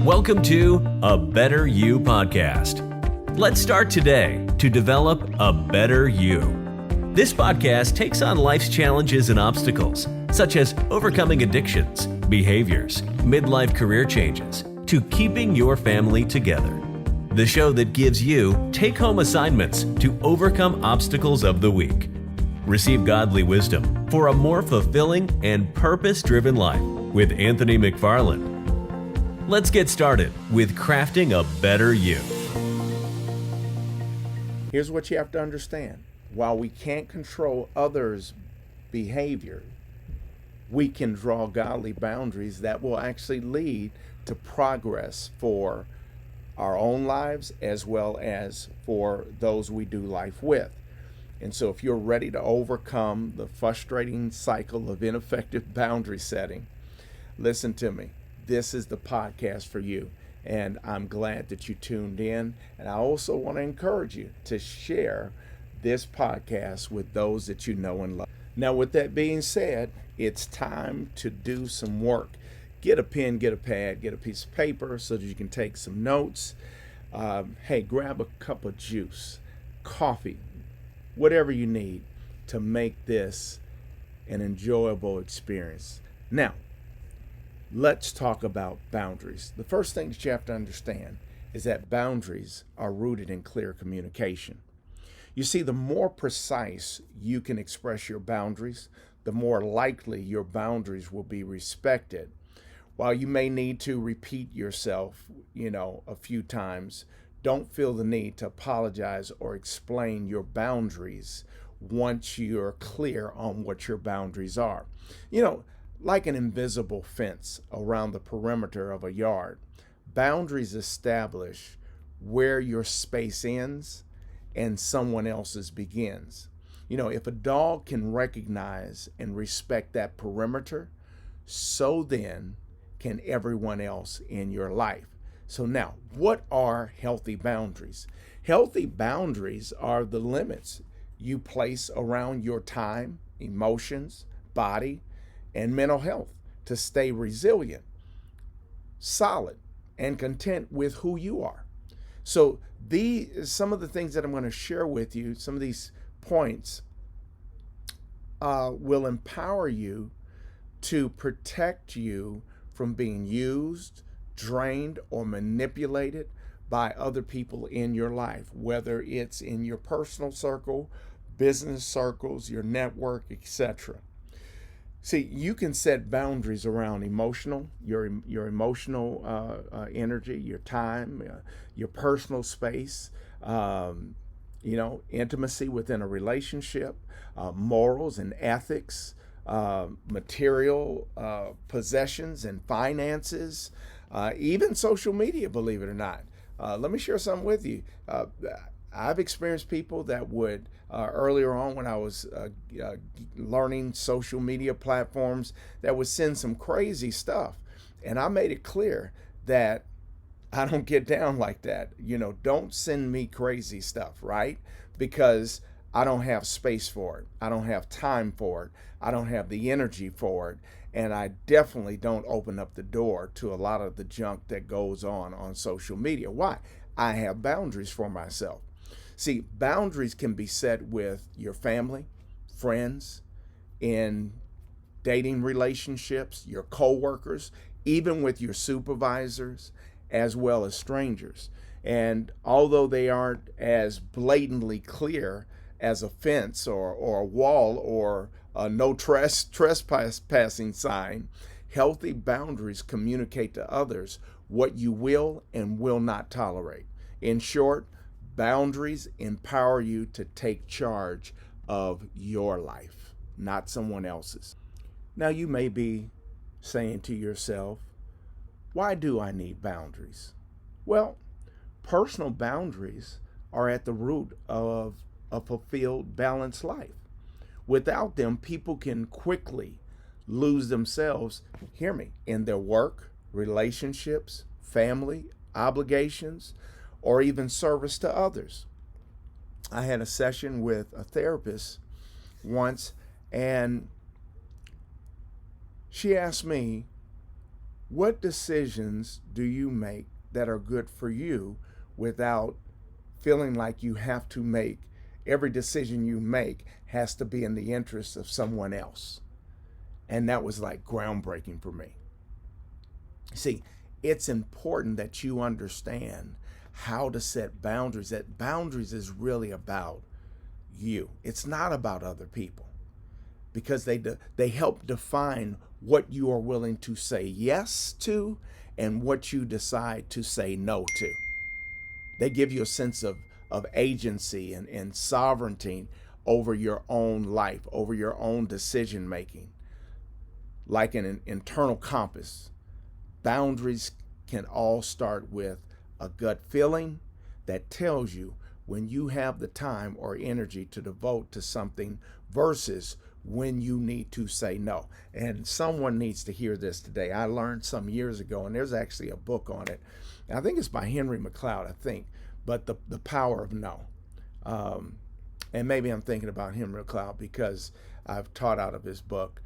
Welcome to A Better You podcast. Let's start today to develop a better you. This podcast takes on life's challenges and obstacles, such as overcoming addictions, behaviors, midlife career changes, to keeping your family together. The show that gives you take-home assignments to overcome obstacles of the week. Receive godly wisdom for a more fulfilling and purpose-driven life with Anthony McFarland. Let's get started with crafting a better you. Here's what you have to understand. While we can't control others' behavior, we can draw godly boundaries that will actually lead to progress for our own lives as well as for those we do life with. And so if you're ready to overcome the frustrating cycle of ineffective boundary setting, listen to me. This is the podcast for you. And I'm glad that you tuned in. And I also want to encourage you to share this podcast with those that you know and love. Now, with that being said, it's time to do some work. Get a pen, get a pad, get a piece of paper so that you can take some notes. Hey, grab a cup of juice, coffee, whatever you need to make this an enjoyable experience. Now, let's talk about boundaries. The first thing that you have to understand is that boundaries are rooted in clear communication. You see, the more precise you can express your boundaries, the more likely your boundaries will be respected. While you may need to repeat yourself, a few times, don't feel the need to apologize or explain your boundaries once you're clear on what your boundaries are. Like an invisible fence around the perimeter of a yard, boundaries establish where your space ends and someone else's begins. If a dog can recognize and respect that perimeter, so then can everyone else in your life. So now, what are healthy boundaries? Healthy boundaries are the limits you place around your time, emotions, body, and mental health to stay resilient, solid, and content with who you are. So some of the things that I'm going to share with you, some of these points will empower you to protect you from being used, drained, or manipulated by other people in your life, whether it's in your personal circle, business circles, your network, etc. See, you can set boundaries around your emotional energy, your time, your personal space, intimacy within a relationship, morals and ethics, material possessions and finances, even social media, believe it or not. Let me share something with you. I've experienced people that would, earlier on when I was learning social media platforms, that would send some crazy stuff. And I made it clear that I don't get down like that. Don't send me crazy stuff, right? Because I don't have space for it. I don't have time for it. I don't have the energy for it. And I definitely don't open up the door to a lot of the junk that goes on social media. Why? I have boundaries for myself. See, boundaries can be set with your family, friends, in dating relationships, your coworkers, even with your supervisors, as well as strangers. And although they aren't as blatantly clear as a fence or a wall or a no trespassing sign, healthy boundaries communicate to others what you will and will not tolerate. In short, boundaries empower you to take charge of your life, not someone else's. Now, you may be saying to yourself, why do I need boundaries? Well, personal boundaries are at the root of a fulfilled, balanced life. Without them, people can quickly lose themselves, hear me, in their work, relationships, family, obligations, or even service to others. I had a session with a therapist once, and she asked me, What decisions do you make that are good for you without feeling like you have to make every decision you make has to be in the interest of someone else? And that was like groundbreaking for me. See, it's important that you understand how to set boundaries. That boundaries is really about you. It's not about other people, because they help define what you are willing to say yes to and what you decide to say no to. They give you a sense of agency and sovereignty over your own life, over your own decision making, like an internal compass. Boundaries can all start with a gut feeling that tells you when you have the time or energy to devote to something versus when you need to say no. And someone needs to hear this today. I learned some years ago, and there's actually a book on it. I think it's by Henry McLeod, I think, but the power of no. And maybe I'm thinking about Henry McLeod because I've taught out of his book,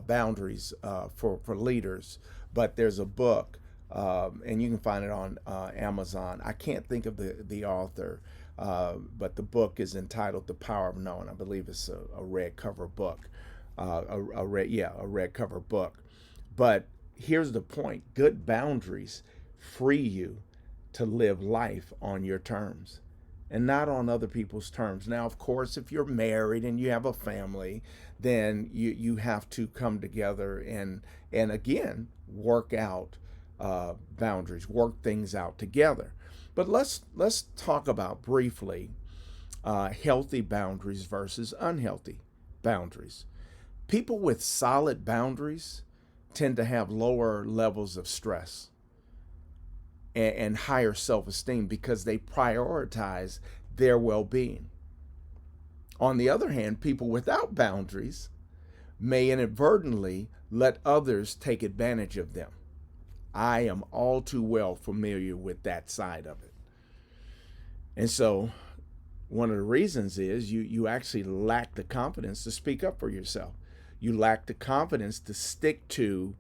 Boundaries for Leaders. But there's a book, and you can find it on Amazon. I can't think of the author, but the book is entitled The Power of No, and I believe it's a red cover book, a red cover book. But here's the point: good boundaries free you to live life on your terms and not on other people's terms. Now, of course, if you're married and you have a family, then you have to come together and again work out boundaries, work things out together. But let's talk about briefly healthy boundaries versus unhealthy boundaries. People with solid boundaries tend to have lower levels of stress and higher self-esteem because they prioritize their well-being. On the other hand, people without boundaries may inadvertently let others take advantage of them. I am all too well familiar with that side of it. And so one of the reasons is you actually lack the confidence to speak up for yourself. You lack the confidence to stick to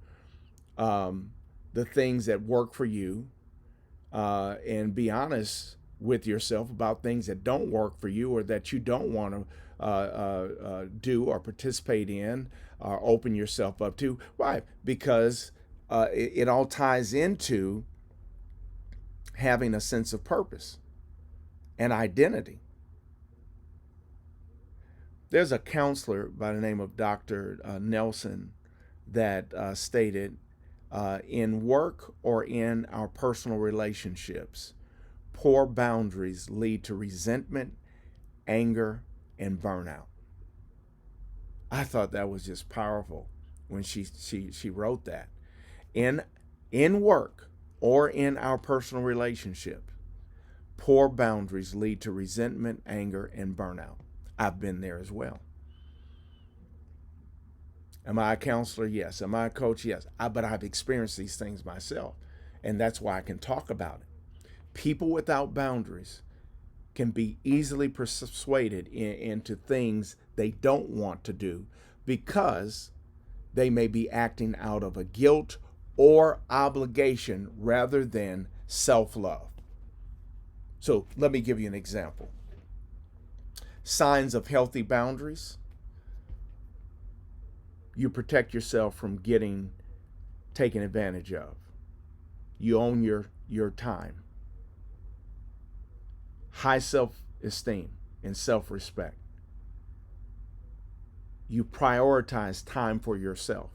the things that work for you, and be honest with yourself about things that don't work for you or that you don't want to do or participate in or open yourself up to. Why? Because it all ties into having a sense of purpose and identity. There's a counselor by the name of Dr. Nelson that stated, in work or in our personal relationships, poor boundaries lead to resentment, anger, and burnout. I thought that was just powerful when she wrote that. In work or in our personal relationship, poor boundaries lead to resentment, anger, and burnout. I've been there as well. Am I a counselor? Yes. Am I a coach? Yes. But I've experienced these things myself, and that's why I can talk about it. People without boundaries can be easily persuaded into things they don't want to do because they may be acting out of a guilt or obligation rather than self-love. So let me give you an example. Signs of healthy boundaries: you protect yourself from getting taken advantage of. You own your time. High self-esteem and self-respect. You prioritize time for yourself.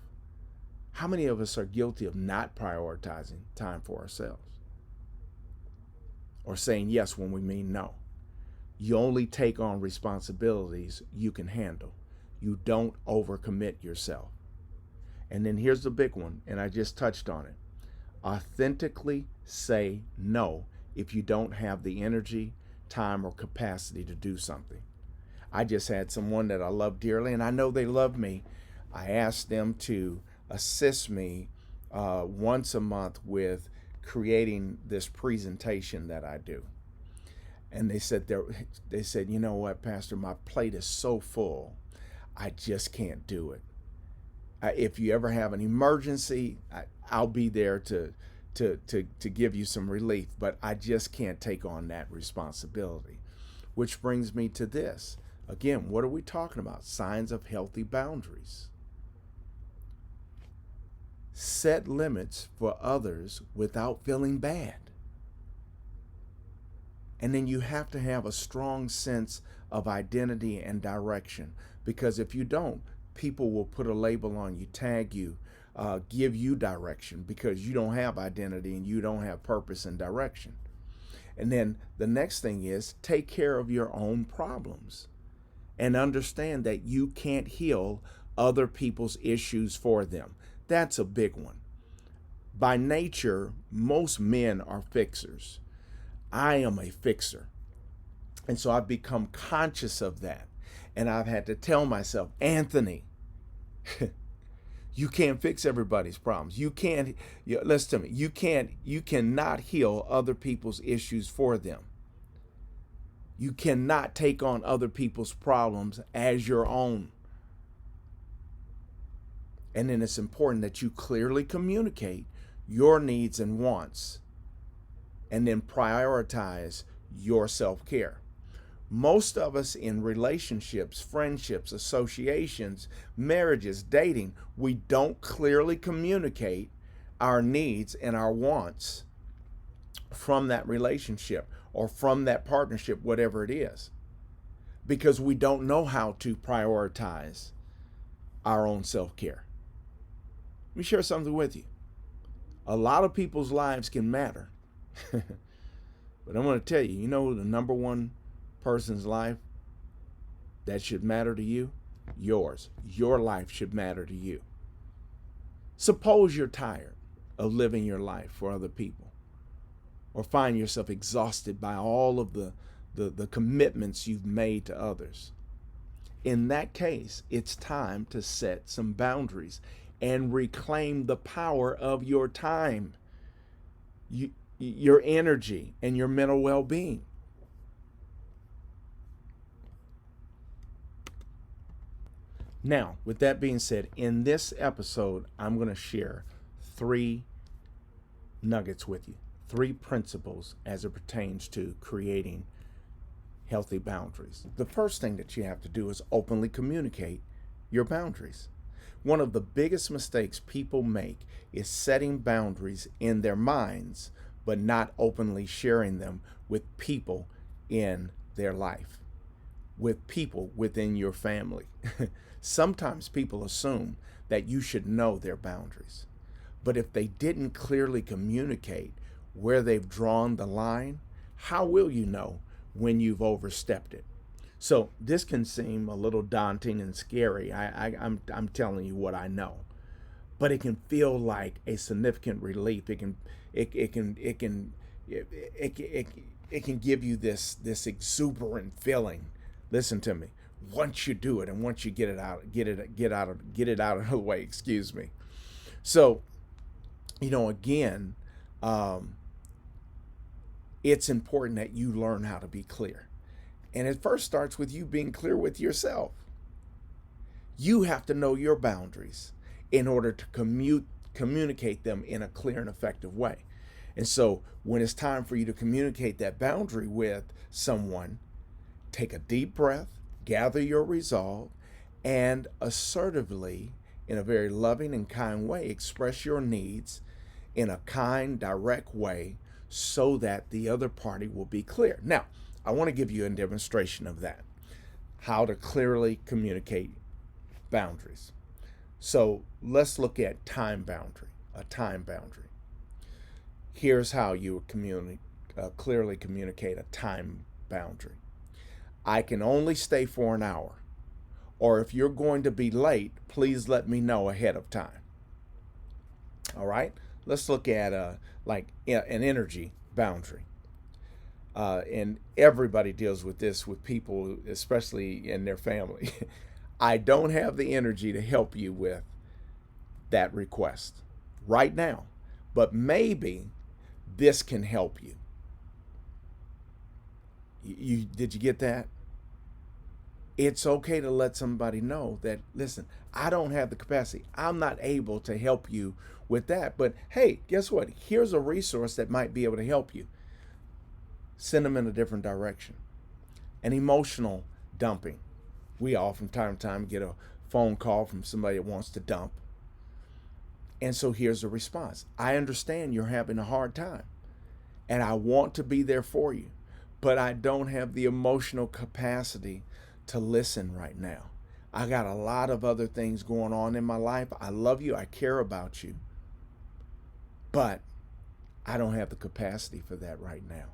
How many of us are guilty of not prioritizing time for ourselves? Or saying yes when we mean no. You only take on responsibilities you can handle. You don't overcommit yourself. And then here's the big one, and I just touched on it. Authentically say no if you don't have the energy, time, or capacity to do something. I just had someone that I love dearly, and I know they love me. I asked them to assist me once a month with creating this presentation that I do. And they said, you know what, Pastor, my plate is so full, I just can't do it. If you ever have an emergency, I'll be there to give you some relief, but I just can't take on that responsibility. Which brings me to this. Again, what are we talking about? Signs of healthy boundaries. Set limits for others without feeling bad. And then you have to have a strong sense of identity and direction, because if you don't, people will put a label on you, tag you, give you direction, because you don't have identity and you don't have purpose and direction. And then the next thing is take care of your own problems and understand that you can't heal other people's issues for them. That's a big one. By nature, most men are fixers. I am a fixer. And so I've become conscious of that. And I've had to tell myself, Anthony, you can't fix everybody's problems. You can't, listen to me, you cannot heal other people's issues for them. You cannot take on other people's problems as your own. And then it's important that you clearly communicate your needs and wants, and then prioritize your self-care. Most of us in relationships, friendships, associations, marriages, dating, we don't clearly communicate our needs and our wants from that relationship or from that partnership, whatever it is, because we don't know how to prioritize our own self-care. Let me share something with you. A lot of people's lives can matter. But I'm going to tell you, you know the number one person's life that should matter to you? Yours. Your life should matter to you. Suppose you're tired of living your life for other people, or find yourself exhausted by all of the commitments you've made to others. In that case, it's time to set some boundaries and reclaim the power of your time, your energy, and your mental well-being. Now, with that being said, in this episode, I'm going to share 3 nuggets with you, 3 principles as it pertains to creating healthy boundaries. The first thing that you have to do is openly communicate your boundaries. One of the biggest mistakes people make is setting boundaries in their minds, but not openly sharing them with people in their life, with people within your family. Sometimes people assume that you should know their boundaries, but if they didn't clearly communicate where they've drawn the line, how will you know when you've overstepped it? So this can seem a little daunting and scary. I'm telling you what I know, but it can feel like a significant relief. It can give you this exuberant feeling. Listen to me. Once you do it, and once you get it out of the way. Excuse me. So, again, it's important that you learn how to be clear. And it first starts with you being clear with yourself. You have to know your boundaries in order to communicate them in a clear and effective way. And so when it's time for you to communicate that boundary with someone, take a deep breath, gather your resolve, and assertively, in a very loving and kind way, express your needs in a kind, direct way so that the other party will be clear. Now, I want to give you a demonstration of that, how to clearly communicate boundaries. So let's look at a time boundary. Here's how you would clearly communicate a time boundary. I can only stay for an hour, or if you're going to be late, please let me know ahead of time. All right, let's look at an energy boundary. And everybody deals with this with people, especially in their family. I don't have the energy to help you with that request right now, but maybe this can help you. Did you get that? It's okay to let somebody know that, listen, I don't have the capacity. I'm not able to help you with that. But hey, guess what? Here's a resource that might be able to help you. Send them in a different direction. And emotional dumping. We all from time to time get a phone call from somebody that wants to dump. And so here's the response. I understand you're having a hard time, and I want to be there for you, but I don't have the emotional capacity to listen right now. I got a lot of other things going on in my life. I love you. I care about you, but I don't have the capacity for that right now.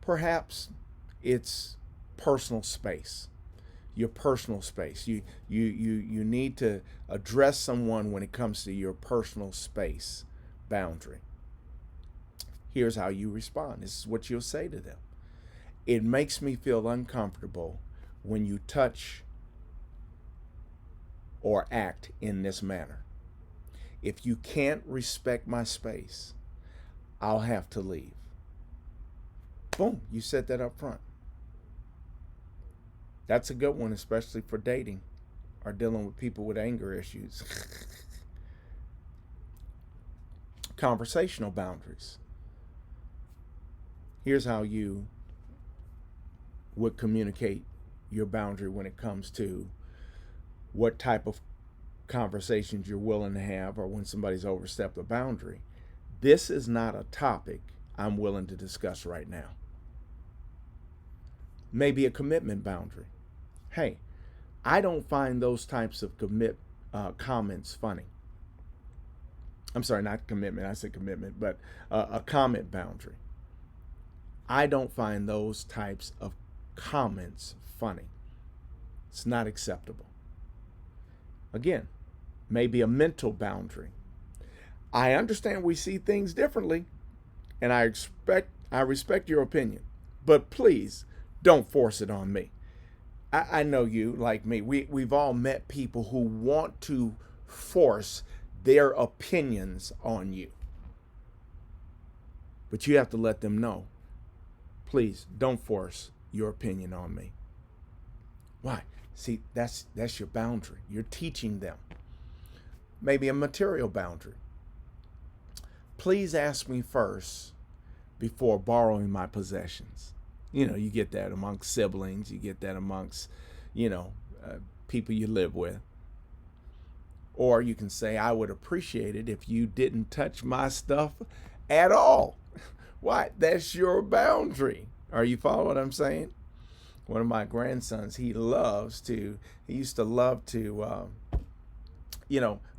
Perhaps it's personal space. Your personal space. You need to address someone when it comes to your personal space boundary. Here's how you respond. This is what you'll say to them. It makes me feel uncomfortable when you touch or act in this manner. If you can't respect my space, I'll have to leave. Boom, you set that up front. That's a good one, especially for dating or dealing with people with anger issues. Conversational boundaries. Here's how you would communicate your boundary when it comes to what type of conversations you're willing to have, or when somebody's overstepped a boundary. This is not a topic I'm willing to discuss right now. Maybe a commitment boundary. Hey, I don't find those types of comments funny. I'm sorry, not commitment. I said commitment, but a comment boundary. I don't find those types of comments funny. It's not acceptable. Again, maybe a mental boundary. I understand we see things differently, and I respect your opinion, but please don't force it on me. I know you, like me, we've all met people who want to force their opinions on you. But you have to let them know, please don't force your opinion on me. Why? See, that's your boundary. You're teaching them. Maybe a material boundary. Please ask me first before borrowing my possessions. You know, you get that amongst siblings. You get that amongst, people you live with. Or you can say, I would appreciate it if you didn't touch my stuff at all. Why? That's your boundary. Are you following what I'm saying? One of my grandsons, he used to love to,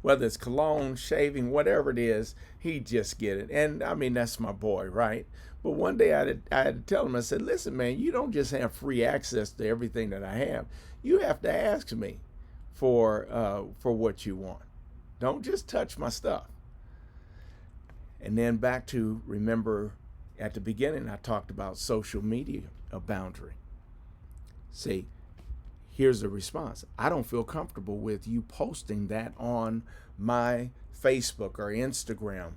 whether it's cologne, shaving, whatever it is, he'd just get it. And I mean, that's my boy, right? But one day I had to tell him, I said, listen, man, you don't just have free access to everything that I have. You have to ask me for what you want. Don't just touch my stuff. And then back to, remember at the beginning, I talked about social media, a boundary. See, here's the response. I don't feel comfortable with you posting that on my Facebook or Instagram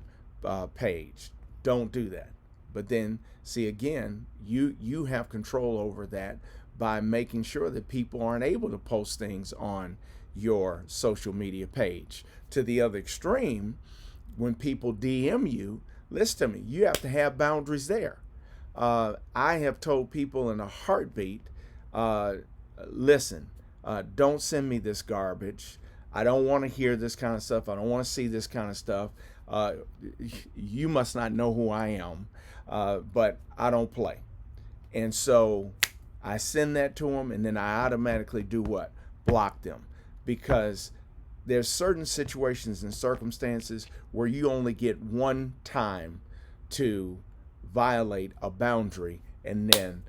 page. Don't do that. But then, see, again, you have control over that by making sure that people aren't able to post things on your social media page. To the other extreme, when people DM you, listen to me, you have to have boundaries there. I have told people in a heartbeat, listen, don't send me this garbage. I don't want to hear this kind of stuff. I don't want to see this kind of stuff. You must not know who I am, but I don't play. And so I send that to them, and then I automatically do what? Block them. Because there's certain situations and circumstances where you only get one time to violate a boundary, and then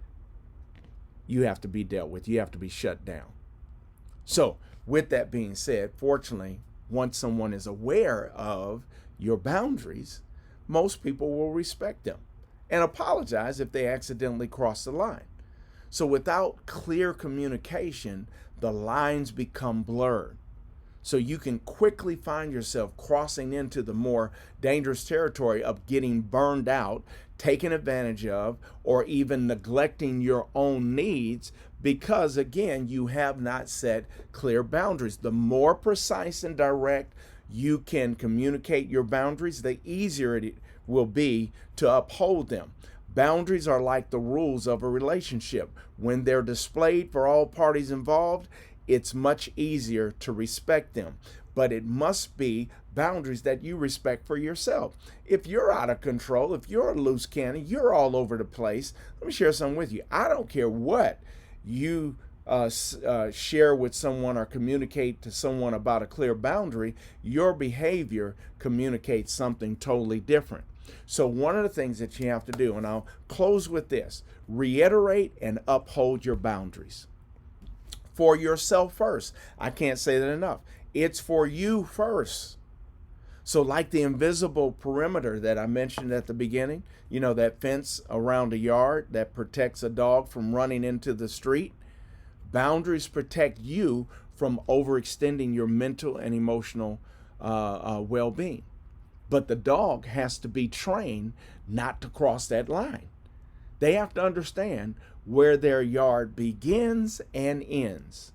you have to be dealt with. You have to be shut down. So with that being said, fortunately, once someone is aware of your boundaries, most people will respect them and apologize if they accidentally cross the line. So without clear communication, the lines become blurred. So you can quickly find yourself crossing into the more dangerous territory of getting burned out, taken advantage of, or even neglecting your own needs because, again, you have not set clear boundaries. The more precise and direct you can communicate your boundaries, the easier it will be to uphold them. Boundaries are like the rules of a relationship. When they're displayed for all parties involved, it's much easier to respect them. But it must be boundaries that you respect for yourself. If you're out of control, if you're a loose cannon, you're all over the place, let me share something with you. I don't care what you share with someone or communicate to someone about a clear boundary, your behavior communicates something totally different. So one of the things that you have to do, and I'll close with this, reiterate and uphold your boundaries. For yourself first. I can't say that enough. It's for you first. So like the invisible perimeter that I mentioned at the beginning, that fence around a yard that protects a dog from running into the street, boundaries protect you from overextending your mental and emotional well-being. But the dog has to be trained not to cross that line. They have to understand where their yard begins and ends.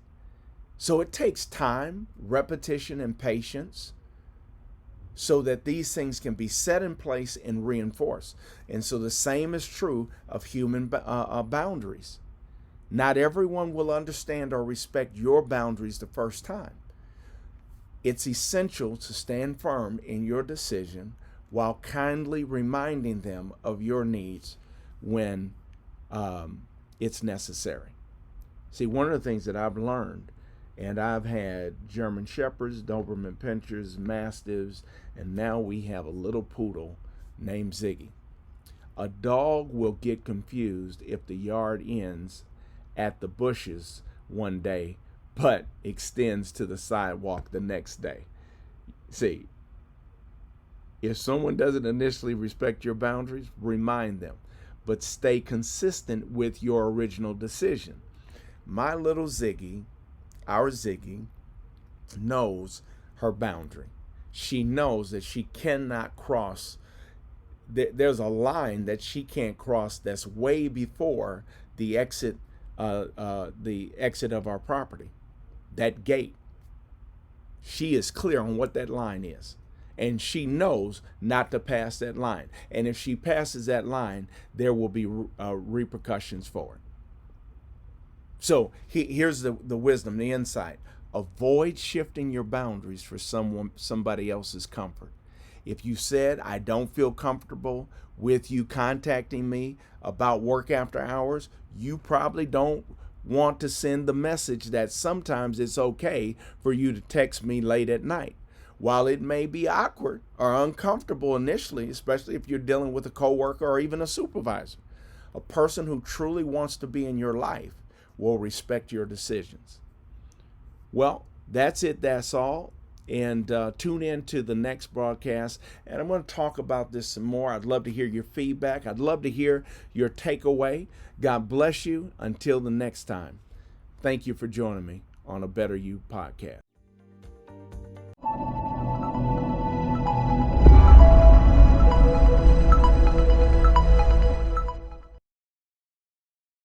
So it takes time, repetition, and patience so that these things can be set in place and reinforced. And so the same is true of human boundaries. Not everyone will understand or respect your boundaries the first time. It's essential to stand firm in your decision while kindly reminding them of your needs when it's necessary. See, one of the things that I've learned, and I've had German Shepherds, Doberman Pinschers, Mastiffs, and now we have a little poodle named Ziggy. A dog will get confused if the yard ends at the bushes one day but extends to the sidewalk the next day. See, if someone doesn't initially respect your boundaries, remind them, but stay consistent with your original decision. My little Ziggy, our Ziggy, knows her boundary. She knows that she cannot cross. There's a line that she can't cross that's way before the exit of our property. That gate. She is clear on what that line is. And she knows not to pass that line. And if she passes that line, there will be repercussions for it. So here's the wisdom, the insight. Avoid shifting your boundaries for somebody else's comfort. If you said, I don't feel comfortable with you contacting me about work after hours, you probably don't want to send the message that sometimes it's okay for you to text me late at night. While it may be awkward or uncomfortable initially, especially if you're dealing with a coworker or even a supervisor, a person who truly wants to be in your life will respect your decisions. Well, that's it. That's all. And tune in to the next broadcast. And I'm going to talk about this some more. I'd love to hear your feedback. I'd love to hear your takeaway. God bless you. Until the next time. Thank you for joining me on A Better You podcast.